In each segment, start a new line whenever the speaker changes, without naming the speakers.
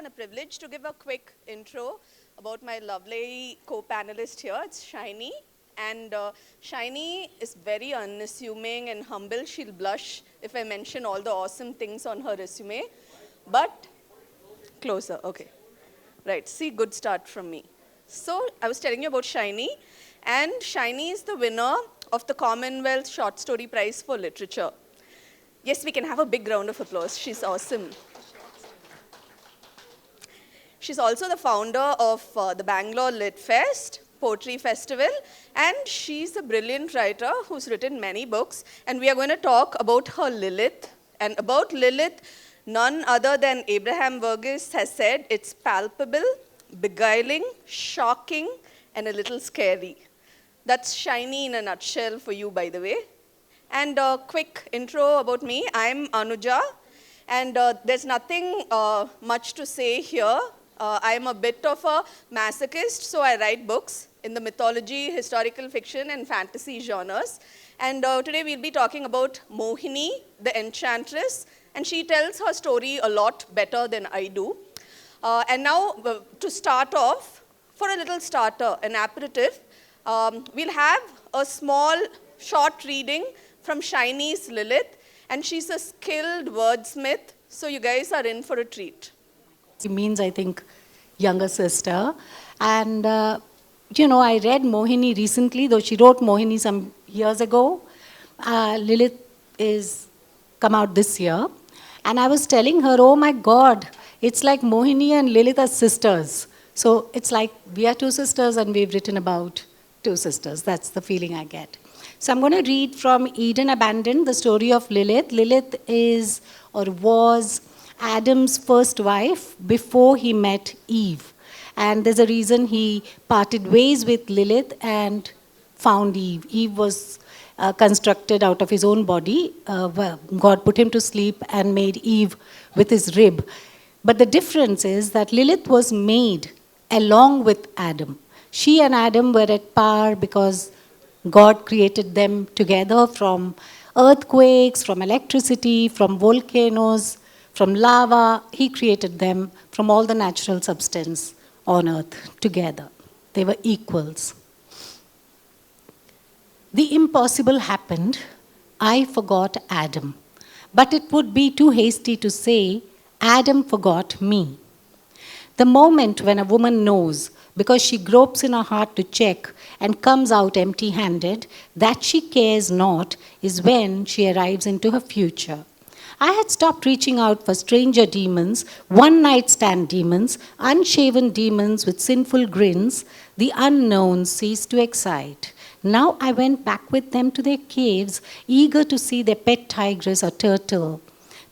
and a privilege to give a quick intro about my lovely co-panelist here. It's Shiny. And Shiny is very unassuming and humble. She'll blush if I mention all the awesome things on her resume. But closer, okay. Right, see, good start from me. So I was telling you about Shiny. And Shiny is the winner of the Commonwealth Short Story Prize for Literature. Yes, we can have a big round of applause. She's awesome. She's also the founder of the Bangalore Lit Fest, Poetry Festival, and she's a brilliant writer who's written many books. And we are going to talk about her Lilith. And about Lilith, none other than Abraham Verghese has said it's palpable, beguiling, shocking, and a little scary. That's Shiny in a nutshell for you, by the way. And a quick intro about me. I'm Anuja, and there's nothing much to say here. I'm a bit of a masochist, so I write books in the mythology, historical fiction, and fantasy genres. And today we'll be talking about Mohini, the Enchantress, and she tells her story a lot better than I do. And now, to start off, for a little starter, an aperitif, we'll have a small, short reading from Shiny's Lilith, and she's a skilled wordsmith, so you guys are in for a treat.
It means, I think, younger sister. And, I read Mohini recently, though she wrote Mohini some years ago. Lilith is come out this year. And I was telling her, oh my God, it's like Mohini and Lilith are sisters. So it's like we are two sisters and we've written about two sisters. That's the feeling I get. So I'm going to read from Eden Abandoned, the story of Lilith. Lilith is or was Adam's first wife before he met Eve. And there's a reason he parted ways with Lilith and found Eve. Eve was constructed out of his own body. God put him to sleep and made Eve with his rib. But the difference is that Lilith was made along with Adam. She and Adam were at par because God created them together from earthquakes, from electricity, from volcanoes, from lava. He created them from all the natural substance on earth together. They were equals. The impossible happened. I forgot Adam. But it would be too hasty to say, Adam forgot me. The moment when a woman knows, because she gropes in her heart to check and comes out empty-handed, that she cares not, is when she arrives into her future. I had stopped reaching out for stranger demons, one-night stand demons, unshaven demons with sinful grins. The unknown ceased to excite. Now I went back with them to their caves, eager to see their pet tigress or turtle,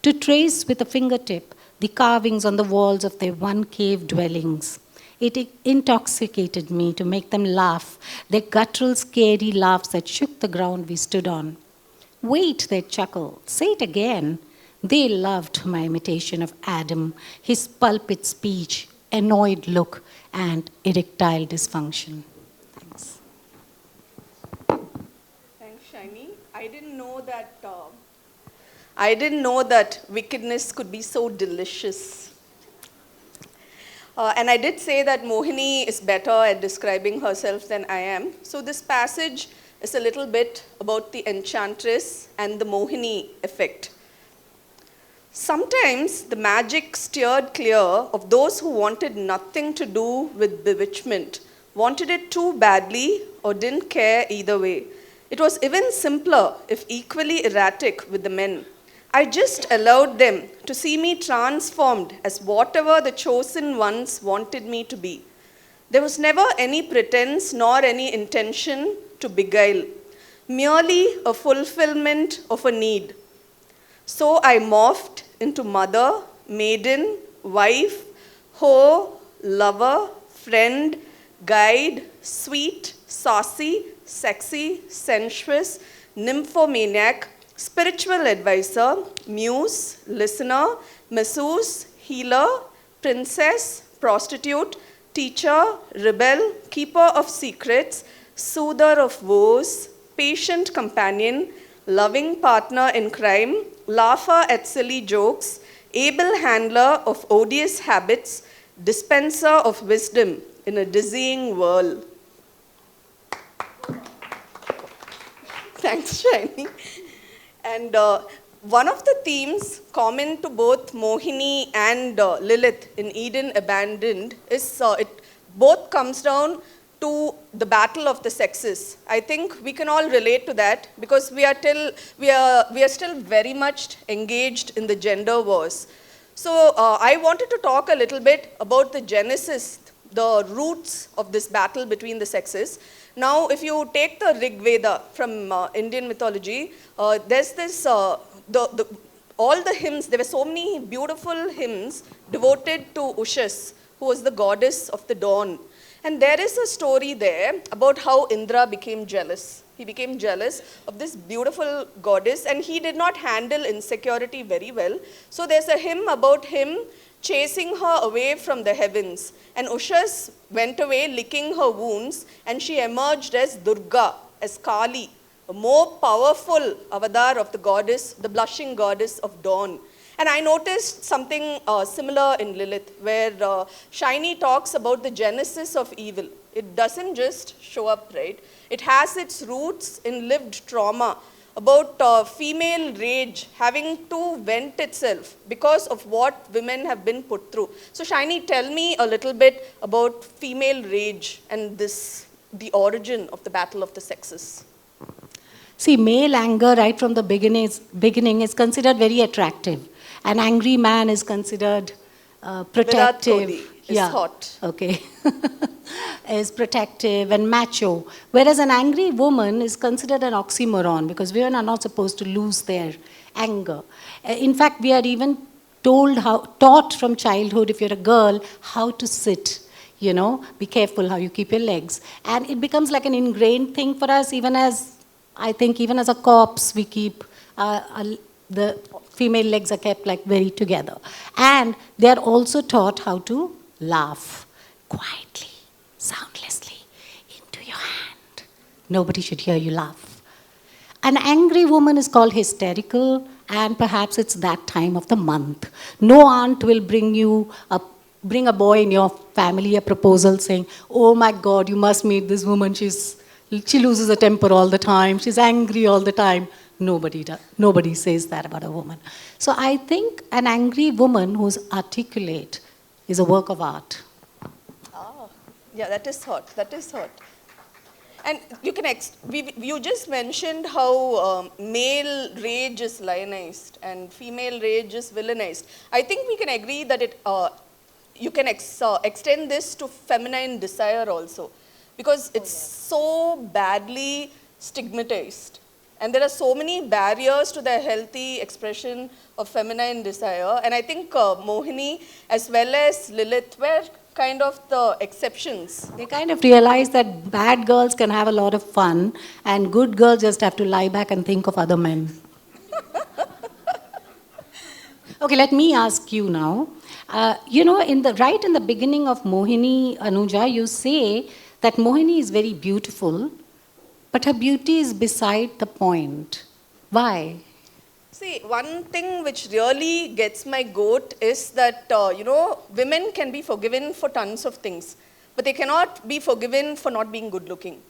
to trace with a fingertip the carvings on the walls of their one-cave dwellings. It intoxicated me to make them laugh, their guttural, scary laughs that shook the ground we stood on. Wait, they chuckled. Say it again. They loved my imitation of Adam, his pulpit speech, annoyed look, and erectile dysfunction. Thanks.
Thanks, Shiny. I didn't know that wickedness could be so delicious. And I did say that Mohini is better at describing herself than I am. So this passage is a little bit about the Enchantress and the Mohini effect. Sometimes the magic steered clear of those who wanted nothing to do with bewitchment, wanted it too badly, or didn't care either way. It was even simpler, if equally erratic, with the men. I just allowed them to see me transformed as whatever the chosen ones wanted me to be. There was never any pretense nor any intention to beguile, merely a fulfillment of a need. So I morphed into mother, maiden, wife, hoe, lover, friend, guide, sweet, saucy, sexy, sensuous, nymphomaniac, spiritual advisor, muse, listener, masseuse, healer, princess, prostitute, teacher, rebel, keeper of secrets, soother of woes, patient companion, loving partner in crime, laugher at silly jokes, able handler of odious habits, dispenser of wisdom in a dizzying whirl. Thanks, Shiny. And one of the themes common to both Mohini and Lilith in Eden Abandoned is it both comes down to the battle of the sexes. I think we can all relate to that because we are still very much engaged in the gender wars. So I wanted to talk a little bit about the genesis, the roots of this battle between the sexes. Now, if you take the Rig Veda from Indian mythology, there's this, all the hymns, there were so many beautiful hymns devoted to Ushas, who was the goddess of the dawn. And there is a story there about how Indra became jealous. He became jealous of this beautiful goddess and he did not handle insecurity very well. So there's a hymn about him chasing her away from the heavens. And Ushas went away licking her wounds and she emerged as Durga, as Kali, a more powerful avatar of the goddess, the blushing goddess of dawn. And I noticed something similar in Lilith, where Shiny talks about the genesis of evil. It doesn't just show up, right? It has its roots in lived trauma, about female rage having to vent itself because of what women have been put through. So Shiny, tell me a little bit about female rage and the origin of the battle of the sexes.
See, male anger right from the beginning is considered very attractive. An angry man is considered protective.
Virat Kohli is hot.
Okay. Is protective and macho. Whereas an angry woman is considered an oxymoron because women are not supposed to lose their anger. In fact, we are even taught from childhood, if you're a girl, how to sit. You know, be careful how you keep your legs. And it becomes like an ingrained thing for us, even as, I think, even as a corpse, we keep the female legs are kept like very together. And they are also taught how to laugh quietly, soundlessly, into your hand. Nobody should hear you laugh. An angry woman is called hysterical, and perhaps it's that time of the month. No aunt will bring a boy in your family a proposal saying, oh my God, you must meet this woman. She loses her temper all the time. She's angry all the time. Nobody says that about a woman. So I think an angry woman who's articulate is a work of art.
Ah, yeah, that is hot. That is hot. And you can you just mentioned how male rage is lionized and female rage is villainized. I think we can agree that you can extend this to feminine desire also, because it's so badly stigmatized. And there are so many barriers to the healthy expression of feminine desire. And I think Mohini as well as Lilith were kind of the exceptions.
They kind of realize that bad girls can have a lot of fun and good girls just have to lie back and think of other men. Okay, let me ask you now. Right in the beginning of Mohini, Anuja, you say that Mohini is very beautiful, but her beauty is beside the point. Why?
See, one thing which really gets my goat is that, women can be forgiven for tons of things, but they cannot be forgiven for not being good looking.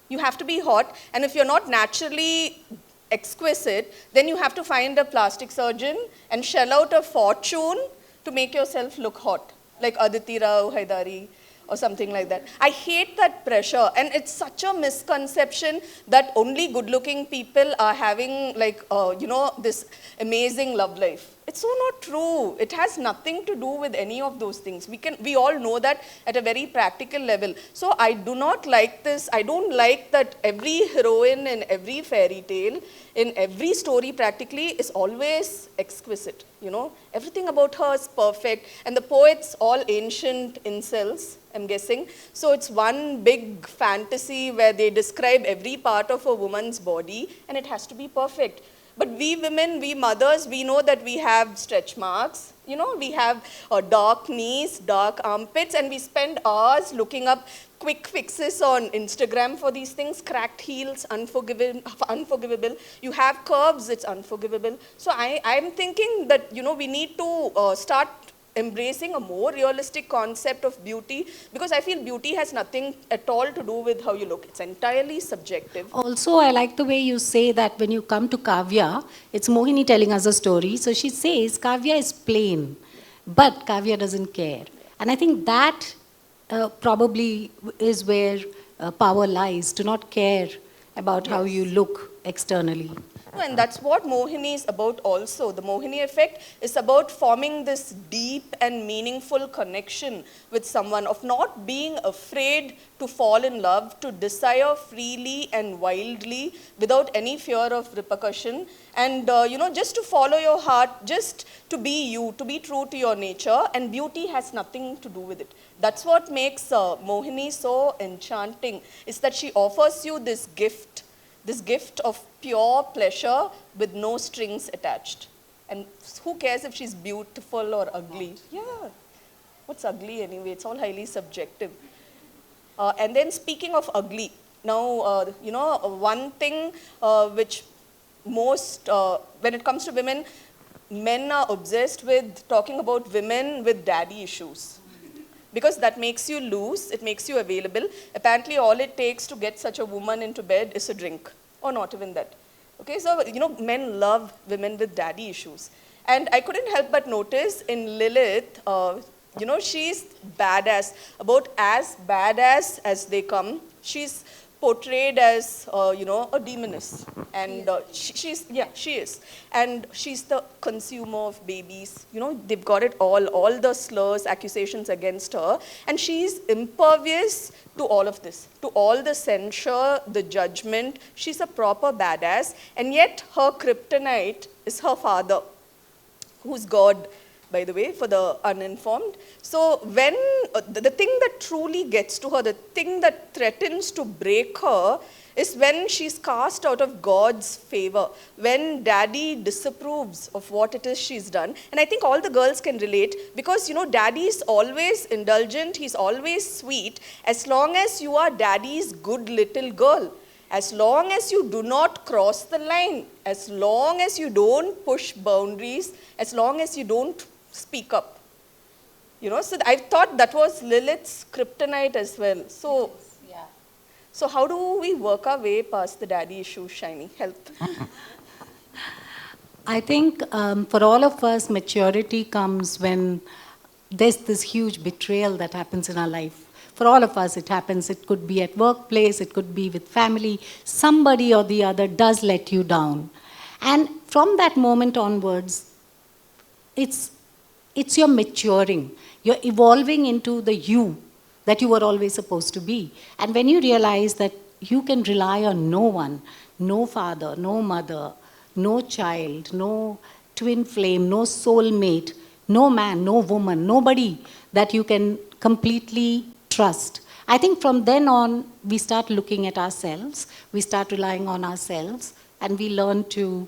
You have to be hot, and if you're not naturally exquisite, then you have to find a plastic surgeon and shell out a fortune to make yourself look hot, like Aditi Rao Haidari or something like that. I hate that pressure, and it's such a misconception that only good-looking people are having this amazing love life. It's so not true. It has nothing to do with any of those things. We all know that at a very practical level. So I do not like this. I don't like that every heroine in every fairy tale, in every story practically, is always exquisite. Everything about her is perfect, and the poets all ancient incels, I'm guessing. So it's one big fantasy where they describe every part of a woman's body, and it has to be perfect. But we women, we mothers, we know that we have stretch marks. You know, we have dark knees, dark armpits, and we spend hours looking up quick fixes on Instagram for these things. Cracked heels, unforgivable. You have curves, it's unforgivable. So I'm thinking that, you know, we need to start embracing a more realistic concept of beauty, because I feel beauty has nothing at all to do with how you look. It's entirely subjective.
Also, I like the way you say that when you come to Kavya, it's Mohini telling us a story. So she says Kavya is plain, but Kavya doesn't care. And I think that probably is where power lies, to not care about how you look externally.
And that's what Mohini is about also. The Mohini effect is about forming this deep and meaningful connection with someone, of not being afraid to fall in love, to desire freely and wildly without any fear of repercussion, and you know, just to follow your heart, just to be you, to be true to your nature, and beauty has nothing to do with it. That's what makes Mohini so enchanting, is that she offers you this gift of pure pleasure with no strings attached. And who cares if she's beautiful or ugly? Yeah, what's ugly anyway? It's all highly subjective. And then speaking of ugly, now, you know, one thing which most, when it comes to women, men are obsessed with talking about women with daddy issues. Because that makes you loose, it makes you available. Apparently all it takes to get such a woman into bed is a drink, or not even that. Okay, so, you know, men love women with daddy issues. And I couldn't help but notice in Lilith, you know, she's badass, about as badass as they come. She's portrayed as, you know, a demoness. And she is. And she's the consumer of babies. You know, they've got it all the slurs, accusations against her. And she's impervious to all of this, to all the censure, the judgment. She's a proper badass. And yet her kryptonite is her father, who's God, by the way, for the uninformed. So when the thing that truly gets to her, the thing that threatens to break her, is when she's cast out of God's favor, when daddy disapproves of what it is she's done. And I think all the girls can relate, because, you know, daddy is always indulgent, he's always sweet, as long as you are daddy's good little girl. As long as you do not cross the line, as long as you don't push boundaries, as long as you don't speak up. You know, so I thought that was Lilith's kryptonite as well. So, so how do we work our way past the daddy issue, Shiny? Help.
I think for all of us, maturity comes when there's this huge betrayal that happens in our life. For all of us, it happens. It could be at workplace, it could be with family. Somebody or the other does let you down. And from that moment onwards, it's your maturing. You're evolving into the you that you were always supposed to be. And when you realize that you can rely on no one, no father, no mother, no child, no twin flame, no soulmate, no man, no woman, nobody that you can completely trust. I think from then on, we start looking at ourselves, we start relying on ourselves, and we learn to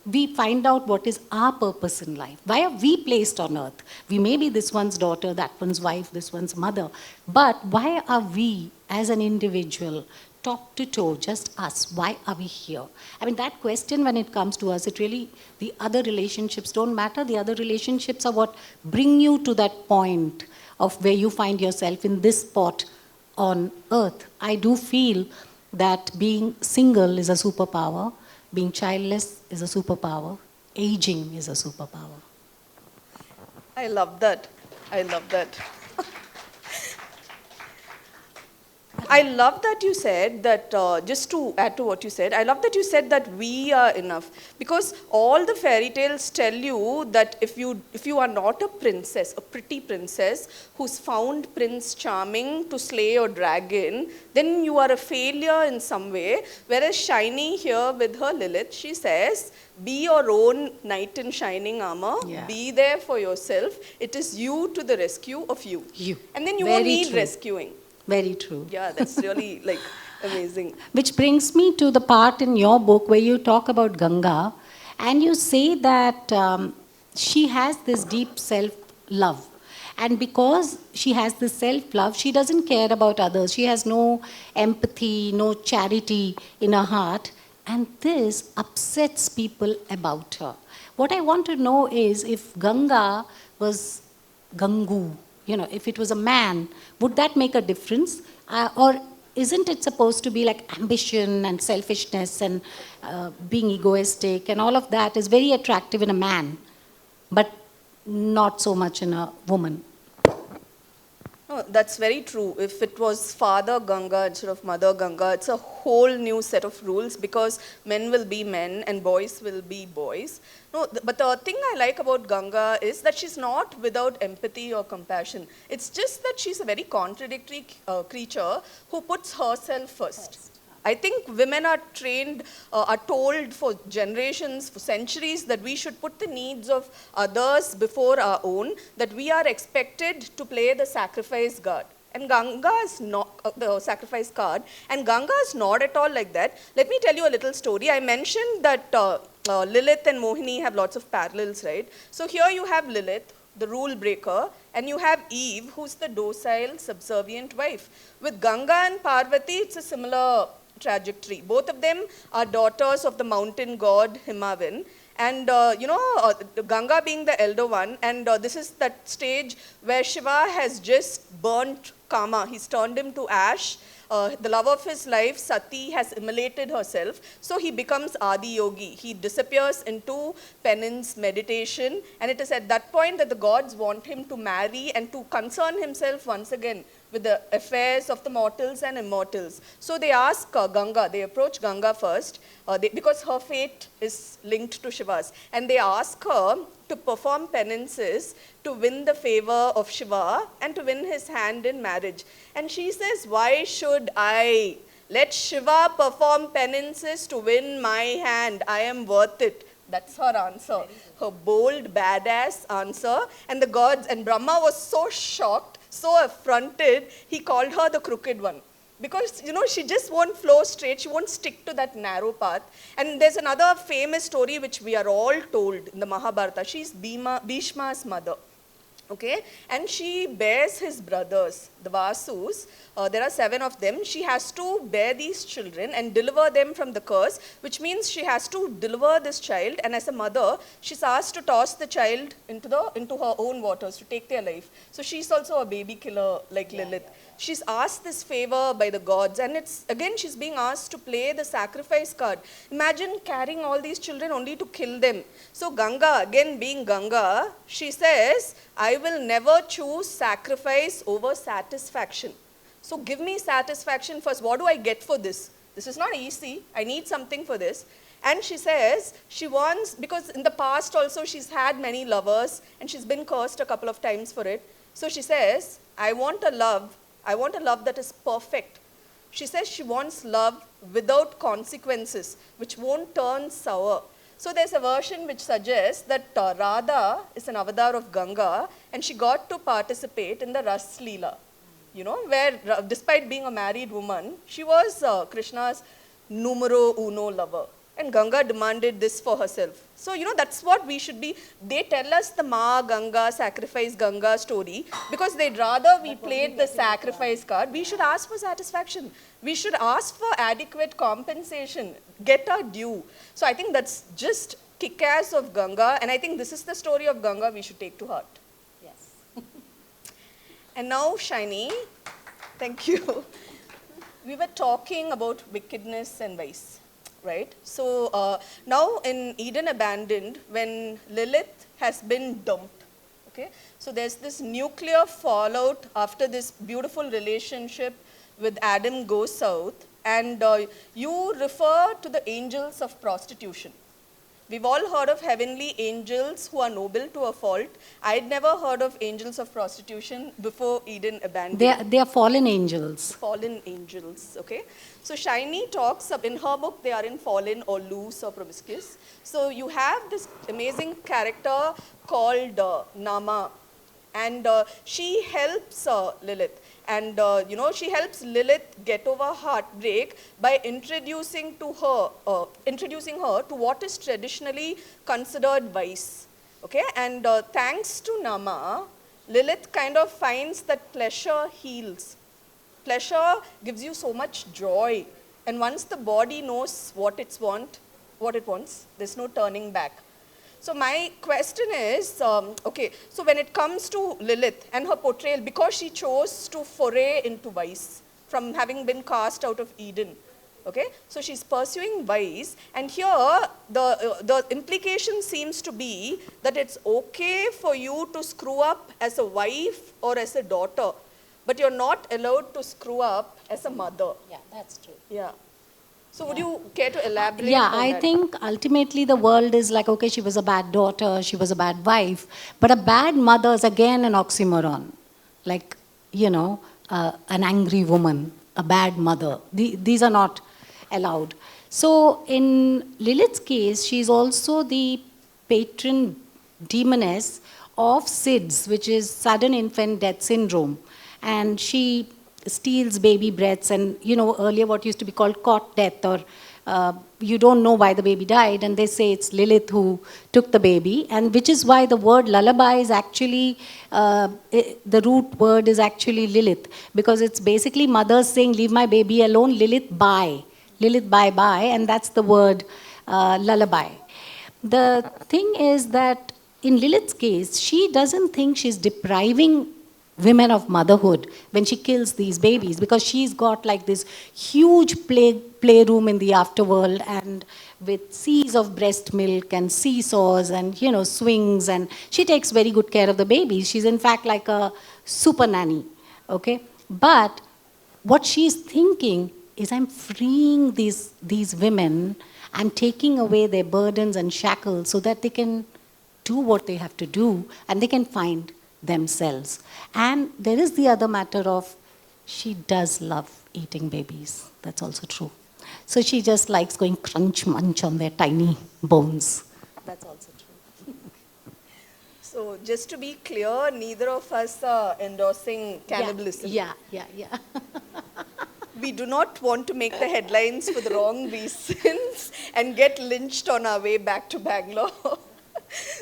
we find out what is our purpose in life. Why are we placed on earth? We may be this one's daughter, that one's wife, this one's mother. But why are we, as an individual, top to toe, just us? Why are we here? I mean, that question, when it comes to us, it really, the other relationships don't matter. The other relationships are what bring you to that point of where you find yourself in this spot on earth. I do feel that being single is a superpower. Being childless is a superpower. Aging is a superpower.
I love that. I love that. I love that you said that, just to add to what you said, I love that you said that we are enough. Because all the fairy tales tell you that if you are not a princess, a pretty princess, who's found Prince Charming to slay your dragon, then you are a failure in some way. Whereas Shiny here with her Lilith, she says, be your own knight in shining armor. Yeah. Be there for yourself. It is you to the rescue of you.
You.
And then you won't need rescuing.
Very true.
Yeah, that's really like amazing.
Which brings me to the part in your book where you talk about Ganga and you say that she has this deep self love. And because she has this self love, she doesn't care about others. She has no empathy, no charity in her heart. And this upsets people about her. What I want to know is if Ganga was Gangu, if it was a man, would that make a difference? Or isn't it supposed to be like ambition and selfishness and being egoistic and all of that is very attractive in a man, but not so much in a woman?
No, that's very true. If it was Father Ganga instead of Mother Ganga, it's a whole new set of rules because men will be men and boys will be boys. No, but the thing I like about Ganga is that she's not without empathy or compassion. It's just that she's a very contradictory creature who puts herself first. I think women are trained, are told for generations, for centuries, that we should put the needs of others before our own, that we are expected to play the sacrifice card. And Ganga is not the sacrifice card, and Ganga is not at all like that. Let me tell you a little story. I mentioned that Lilith and Mohini have lots of parallels, right? So here you have Lilith, the rule breaker, and you have Eve, who's the docile, subservient wife. With Ganga and Parvati, it's a similar trajectory. Both of them are daughters of the mountain god Himavan. And Ganga being the elder one, and this is that stage where Shiva has just burnt Kama. He's turned him to ash. The love of his life, Sati, has immolated herself. So he becomes Adi Yogi. He disappears into penance, meditation. And it is at that point that the gods want him to marry and to concern himself once again with the affairs of the mortals and immortals. So they ask Ganga, they approach Ganga first, because her fate is linked to Shiva's. And they ask her to perform penances to win the favor of Shiva and to win his hand in marriage. And she says, why should I? Let Shiva perform penances to win my hand. I am worth it. That's her answer. Her bold, badass answer. And the gods, and Brahma was so shocked, so affronted, he called her the crooked one. Because, she just won't flow straight. She won't stick to that narrow path. And there's another famous story which we are all told in the Mahabharata. She's Bhishma's mother. Okay, and she bears his brothers, the Vasus. There are 7 of them. She has to bear these children and deliver them from the curse, which means she has to deliver this child. And as a mother, she's asked to toss the child into her own waters to take their life. So she's also a baby killer like Lilith. She's asked this favor by the gods, and she's being asked to play the sacrifice card. Imagine carrying all these children only to kill them. So Ganga, again being Ganga, she says, I will never choose sacrifice over satisfaction. So give me satisfaction first. What do I get for this? This is not easy. I need something for this. And she says she wants, because in the past also she's had many lovers and she's been cursed a couple of times for it. So she says, I want a love that is perfect. She says she wants love without consequences, which won't turn sour. So there's a version which suggests that Radha is an avatar of Ganga and she got to participate in the Ras Leela, where despite being a married woman, she was Krishna's numero uno lover. And Ganga demanded this for herself. So, that's what we should be. They tell us the Ma Ganga, sacrifice Ganga story because they'd rather we played the sacrifice card. We should ask for satisfaction. We should ask for adequate compensation, get our due. So I think that's just kick-ass of Ganga. And I think this is the story of Ganga we should take to heart.
Yes.
And now, Shiny, thank you. We were talking about wickedness and vice. Right? So now in Eden Abandoned, when Lilith has been dumped, okay? So there's this nuclear fallout after this beautiful relationship with Adam goes south, and you refer to the angels of prostitution. We've all heard of heavenly angels who are noble to a fault. I'd never heard of angels of prostitution before Eden Abandoned.
They are fallen angels.
Fallen angels, okay? So Shiny talks, in her book, they are in fallen or loose or promiscuous. So you have this amazing character called Nama, and she helps Lilith. And she helps Lilith get over heartbreak by introducing her to what is traditionally considered vice. Okay, and thanks to Nama, Lilith kind of finds that pleasure heals. Pleasure gives you so much joy, and once the body knows what it wants, there's no turning back. So my question is, okay, so when it comes to Lilith and her portrayal, because she chose to foray into vice from having been cast out of Eden, okay, so she's pursuing vice, and here the implication seems to be that it's okay for you to screw up as a wife or as a daughter, but you're not allowed to screw up as a mother.
Yeah, that's true.
Yeah. So would you care to elaborate
Yeah,
on
I
that?
think ultimately the world is like, okay, she was a bad daughter, she was a bad wife, but a bad mother is again an oxymoron. Like, an angry woman, a bad mother. These are not allowed. So in Lilith's case, she's also the patron demoness of SIDS, which is sudden infant death syndrome. And she steals baby breaths, and earlier what used to be called cot death, or you don't know why the baby died, and they say it's Lilith who took the baby, and which is why the word lullaby is actually, the root word is actually Lilith, because it's basically mothers saying, leave my baby alone, Lilith bye, bye, and that's the word lullaby. The thing is that in Lilith's case, she doesn't think she's depriving women of motherhood when she kills these babies, because she's got like this huge playroom in the afterworld, and with seas of breast milk and seesaws and swings, and she takes very good care of the babies. She's in fact like a super nanny. Okay, but what she's thinking is, I'm freeing these women, I'm taking away their burdens and shackles so that they can do what they have to do and they can find themselves. And there is the other matter of, she does love eating babies. That's also true. So she just likes going crunch munch on their tiny bones. That's also true.
So just to be clear, neither of us are endorsing cannibalism.
Yeah.
We do not want to make the headlines for the wrong reasons and get lynched on our way back to Bangalore.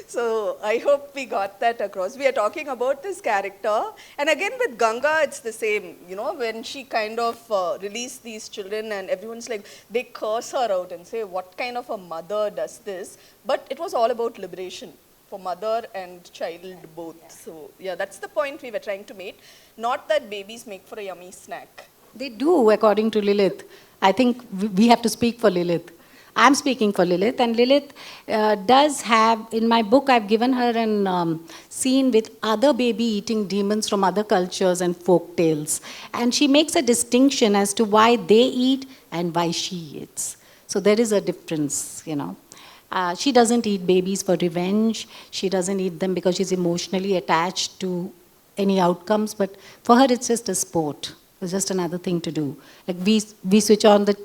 So I hope we got that across. We are talking about this character. And again with Ganga, it's the same. When she kind of released these children, and everyone's like, they curse her out and say, what kind of a mother does this? But it was all about liberation for mother and child both. Yeah. So yeah, that's the point we were trying to make. Not that babies make for a yummy snack.
They do, according to Lilith. I think we have to speak for Lilith. I'm speaking for Lilith, and Lilith does have, in my book, I've given her an scene with other baby-eating demons from other cultures and folk tales. And she makes a distinction as to why they eat and why she eats. So there is a difference, She doesn't eat babies for revenge. She doesn't eat them because she's emotionally attached to any outcomes. But for her, it's just a sport. It's just another thing to do. Like we switch on the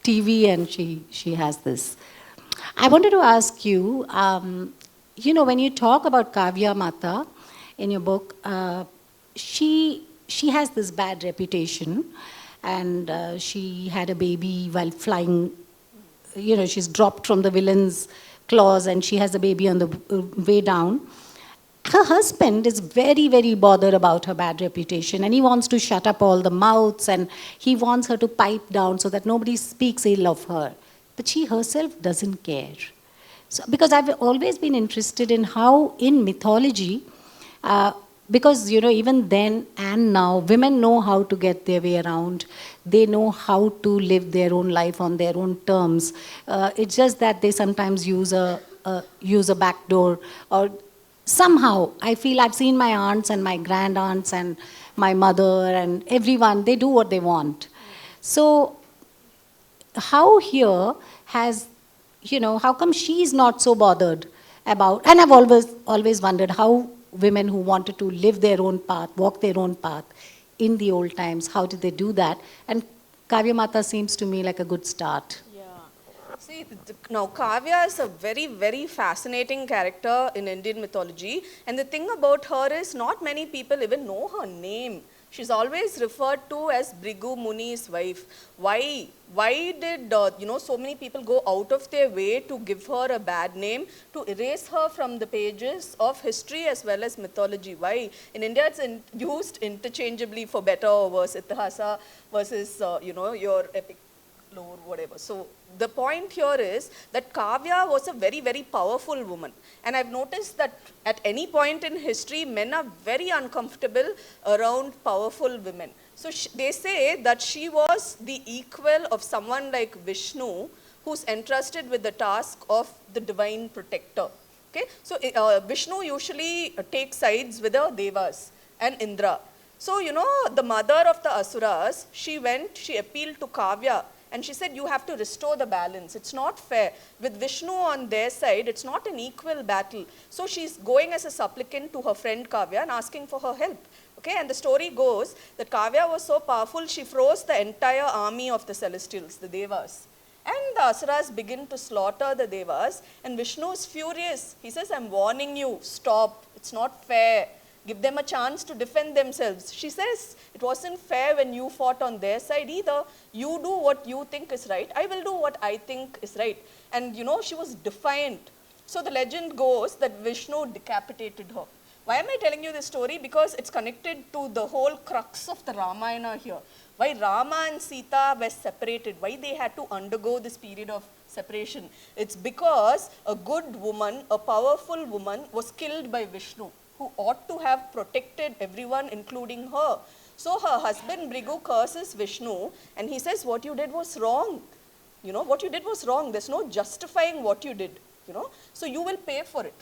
TV and she has this. I wanted to ask you, when you talk about Kavya Mata in your book, she has this bad reputation, and she had a baby while flying. She's dropped from the villain's claws, and she has a baby on the way down. Her husband is very, very bothered about her bad reputation, and he wants to shut up all the mouths, and he wants her to pipe down so that nobody speaks ill of her. But she herself doesn't care. So, because I've always been interested in how in mythology, because even then and now, women know how to get their way around. They know how to live their own life on their own terms. It's just that they sometimes use a back door, or somehow, I feel I've seen my aunts and my grand-aunts and my mother and everyone, they do what they want. So how here has, how come she's not so bothered about, and I've always wondered how women who wanted to live their own path, walk their own path in the old times, how did they do that? And Kavya Mata seems to me like a good start.
See, now Kavya is a very, very fascinating character in Indian mythology, and the thing about her is not many people even know her name. She's always referred to as Bhrigu Muni's wife. Why? Why did so many people go out of their way to give her a bad name, to erase her from the pages of history as well as mythology? Why? In India, it's used interchangeably for better or worse. Itihasa versus your epic lore, whatever. So the point here is that Kavya was a very, very powerful woman. And I've noticed that at any point in history, men are very uncomfortable around powerful women. So they say that she was the equal of someone like Vishnu, who's entrusted with the task of the divine protector. Okay? So Vishnu usually takes sides with the Devas and Indra. So, the mother of the Asuras, she appealed to Kavya, and she said, you have to restore the balance. It's not fair. With Vishnu on their side, it's not an equal battle. So she's going as a supplicant to her friend Kavya and asking for her help. Okay, and the story goes that Kavya was so powerful, she froze the entire army of the Celestials, the Devas. And the Asuras begin to slaughter the Devas, and Vishnu is furious. He says, I'm warning you, stop, it's not fair. Give them a chance to defend themselves. She says, it wasn't fair when you fought on their side either. You do what you think is right. I will do what I think is right. And she was defiant. So the legend goes that Vishnu decapitated her. Why am I telling you this story? Because it's connected to the whole crux of the Ramayana here. Why Rama and Sita were separated. Why they had to undergo this period of separation. It's because a good woman, a powerful woman was killed by Vishnu, who ought to have protected everyone, including her. So her husband Bhrigu curses Vishnu, and he says, what you did was wrong. What you did was wrong. There's no justifying what you did. So you will pay for it.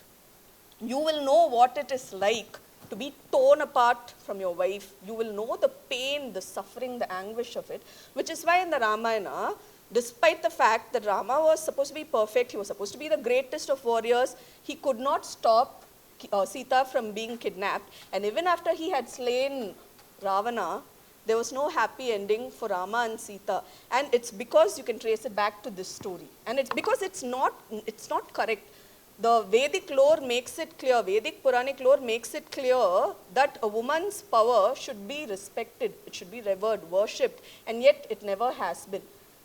You will know what it is like to be torn apart from your wife. You will know the pain, the suffering, the anguish of it, which is why in the Ramayana, despite the fact that Rama was supposed to be perfect, he was supposed to be the greatest of warriors, he could not stop Sita from being kidnapped. And even after he had slain Ravana, there was no happy ending for Rama and Sita. And it's because you can trace it back to this story. And it's because it's not correct. The Vedic lore makes it clear, Vedic Puranic lore makes it clear that a woman's power should be respected, it should be revered, worshipped, and yet it never has been.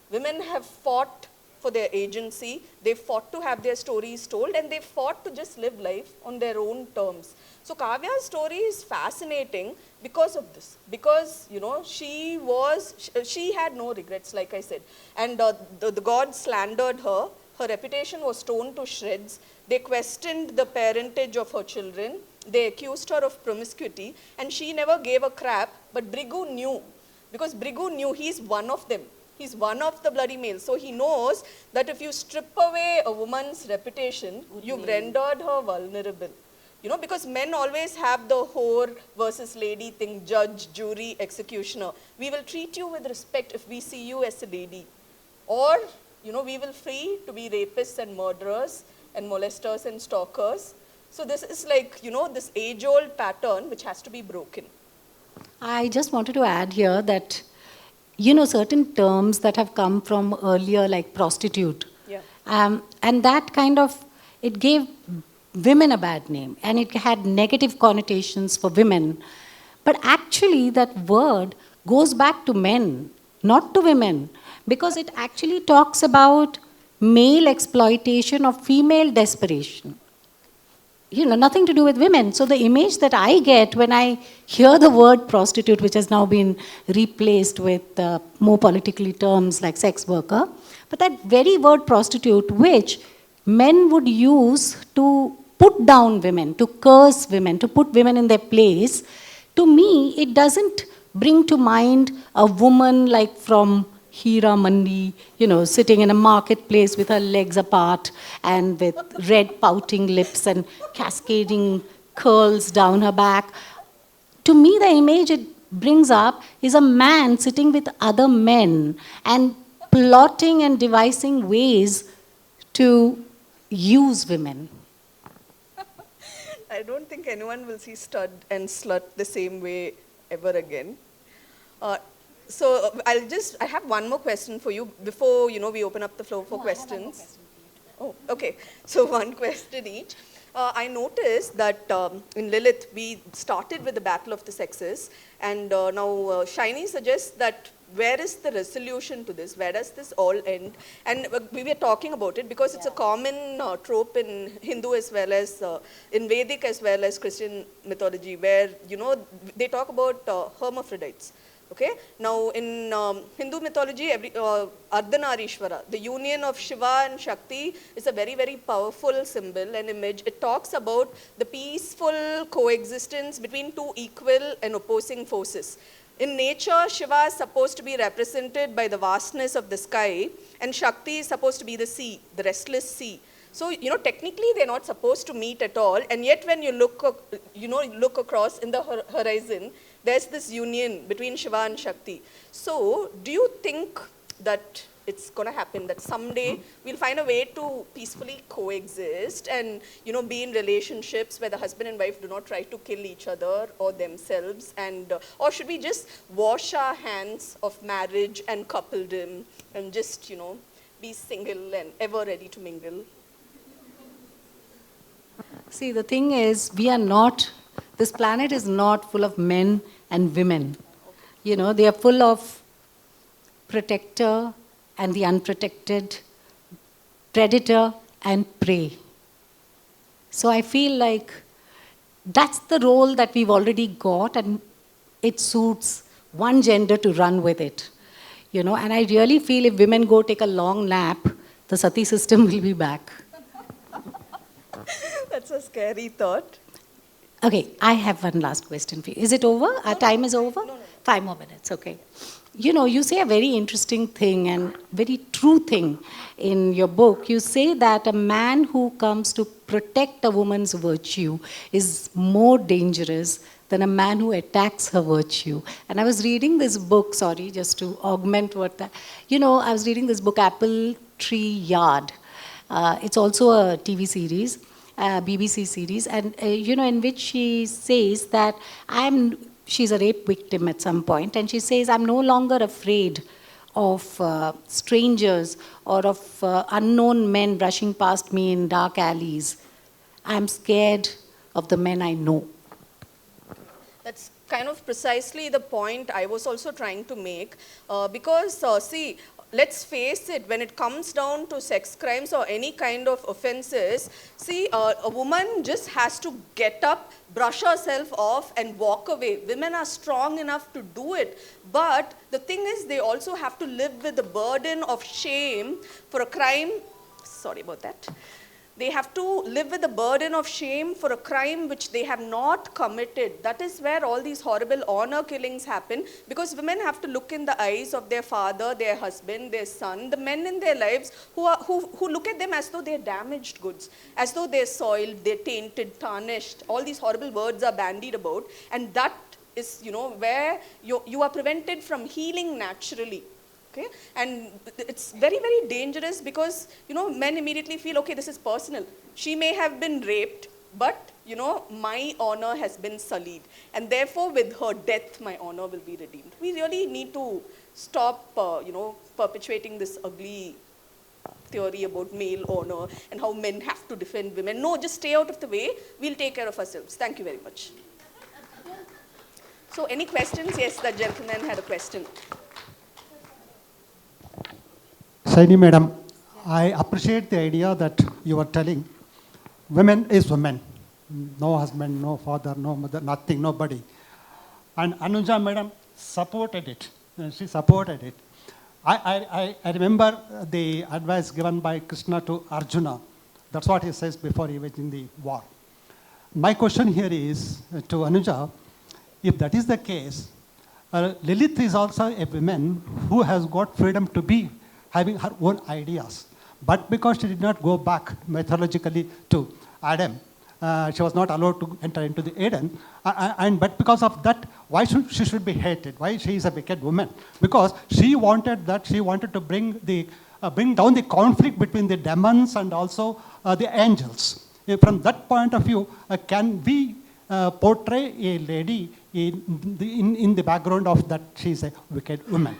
Women have fought for their agency, they fought to have their stories told, and they fought to just live life on their own terms. So Kavya's story is fascinating because of this, because she had no regrets, like I said, and the gods slandered her. Her reputation was torn to shreds. They questioned the parentage of her children. They accused her of promiscuity, and she never gave a crap. But Bhrigu knew, because Bhrigu knew he's one of them. He's one of the bloody males. So he knows that if you strip away a woman's reputation, you've rendered her vulnerable. Because men always have the whore versus lady thing, judge, jury, executioner. We will treat you with respect if we see you as a lady. Or, we will free to be rapists and murderers and molesters and stalkers. So this is like, this age-old pattern which has to be broken.
I just wanted to add here that, certain terms that have come from earlier, like prostitute.
Yeah.
And that kind of, it gave women a bad name, and it had negative connotations for women. But actually, that word goes back to men, not to women, because it actually talks about male exploitation of female desperation. Nothing to do with women. So the image that I get when I hear the word prostitute, which has now been replaced with more politically terms like sex worker, but that very word prostitute, which men would use to put down women, to curse women, to put women in their place, to me, it doesn't bring to mind a woman like from Hira Mandi, sitting in a marketplace with her legs apart and with red pouting lips and cascading curls down her back. To me, the image it brings up is a man sitting with other men and plotting and devising ways to use women.
I don't think anyone will see stud and slut the same way ever again. So I have one more question for you before we open up the floor for questions. Oh, okay. So one question each. I noticed that in Lilith, we started with the battle of the sexes, and now Shiny suggests that where is the resolution to this? Where does this all end? And we were talking about it because it's a common trope in Hindu as well as in Vedic as well as Christian mythology, where, you know, they talk about hermaphrodites. Okay. Now, in Hindu mythology, Ardhanarishwara, the union of Shiva and Shakti, is a very, very powerful symbol and image. It talks about the peaceful coexistence between two equal and opposing forces. In nature, Shiva is supposed to be represented by the vastness of the sky, and Shakti is supposed to be the sea, the restless sea. So, you know, technically they're not supposed to meet at all, and yet when you look, look across in the horizon, there's this union between Shiva and Shakti. So, do you think that it's going to happen, that someday we'll find a way to peacefully coexist and, you know, be in relationships where the husband and wife do not try to kill each other or themselves, and or should we just wash our hands of marriage and coupledom and just, you know, be single and ever ready to mingle?
See, the thing is, we are not, this planet is not full of men and women. You know, they are full of protector and the unprotected, predator and prey. So I feel like that's the role that we've already got, and it suits one gender to run with it. You know, and I really feel if women go take a long nap, the sati system will be back.
That's a scary thought.
Okay, I have one last question for you. Is it over? Our time is over?
No.
5 more minutes, okay. You know, you say a very interesting thing and very true thing in your book. You say that a man who comes to protect a woman's virtue is more dangerous than a man who attacks her virtue. And I was reading this book, sorry, just to augment what that, you know, I was reading this book, Apple Tree Yard. It's also a TV series. BBC series, and you know, in which she says that she's a rape victim at some point, and she says, I'm no longer afraid of strangers or of unknown men brushing past me in dark alleys. I'm scared of the men I know.
That's kind of precisely the point I was also trying to make, because see, let's face it, when it comes down to sex crimes or any kind of offenses, see, a woman just has to get up, brush herself off and walk away. Women are strong enough to do it. But the thing is, they also have to live with the burden of shame for a crime. Sorry about that. They have to live with the burden of shame for a crime which they have not committed. That is where all these horrible honor killings happen, because women have to look in the eyes of their father, their husband, their son, the men in their lives who look at them as though they're damaged goods, as though they're soiled, they're tainted, tarnished. All these horrible words are bandied about, and that is, you know, where you are prevented from healing naturally. Okay? And it's very, very dangerous because, you know, men immediately feel, okay, this is personal. She may have been raped, but, you know, my honor has been sullied. And therefore, with her death, my honor will be redeemed. We really need to stop, you know, perpetuating this ugly theory about male honor and how men have to defend women. No, just stay out of the way. We'll take care of ourselves. Thank you very much. So, any questions? Yes, that gentleman had a question.
Shaini madam, I appreciate the idea that you are telling women is women. No husband, no father, no mother, nothing, nobody. And Anuja madam supported it. She supported it. I remember the advice given by Krishna to Arjuna. That's what he says before he went in the war. My question here is to Anuja, if that is the case, Lilith is also a woman who has got freedom to be having her own ideas. But because she did not go back mythologically to Adam, she was not allowed to enter into the Eden. But because of that, why should she be hated? Why she is a wicked woman? Because she wanted that, she wanted to bring down the conflict between the demons and also the angels. From that point of view, can we portray a lady in the background of that she is a wicked woman?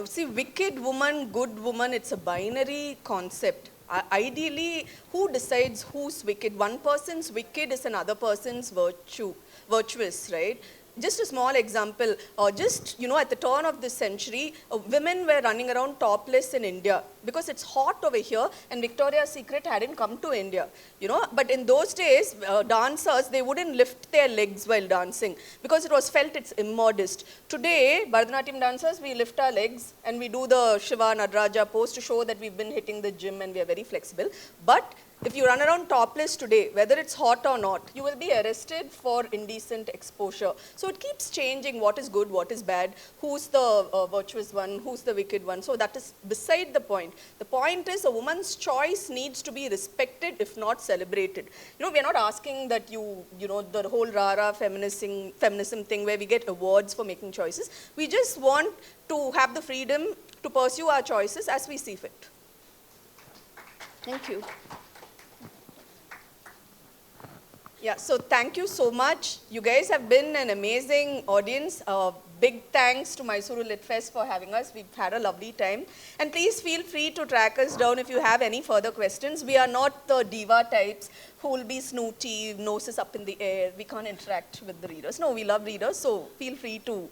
See, wicked woman, good woman, it's a binary concept. Ideally, who decides who's wicked? One person's wicked is another person's virtuous, right? Just a small example, at the turn of this century, women were running around topless in India because it's hot over here and Victoria's Secret hadn't come to India, But in those days, dancers, they wouldn't lift their legs while dancing because it was felt it's immodest. Today, Bharatanatyam dancers, we lift our legs and we do the Shiva Nadaraja pose to show that we've been hitting the gym and we are very flexible. But if you run around topless today, whether it's hot or not, you will be arrested for indecent exposure. So it keeps changing what is good, what is bad, who's the virtuous one, who's the wicked one. So that is beside the point. The point is a woman's choice needs to be respected, if not celebrated. We're not asking that the whole rara feminism thing where we get awards for making choices. We just want to have the freedom to pursue our choices as we see fit. Thank you. Yeah, so thank you so much. You guys have been an amazing audience. Big thanks to Mysuru Lit Fest for having us. We've had a lovely time. And please feel free to track us down if you have any further questions. We are not the diva types who will be snooty, noses up in the air. We can't interact with the readers. No, we love readers, so feel free to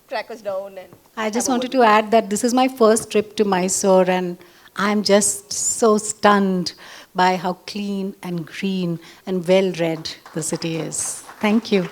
track us down. And
I just wanted to add that this is my first trip to Mysore, and I'm just so stunned by how clean and green and well-read the city is. Thank you.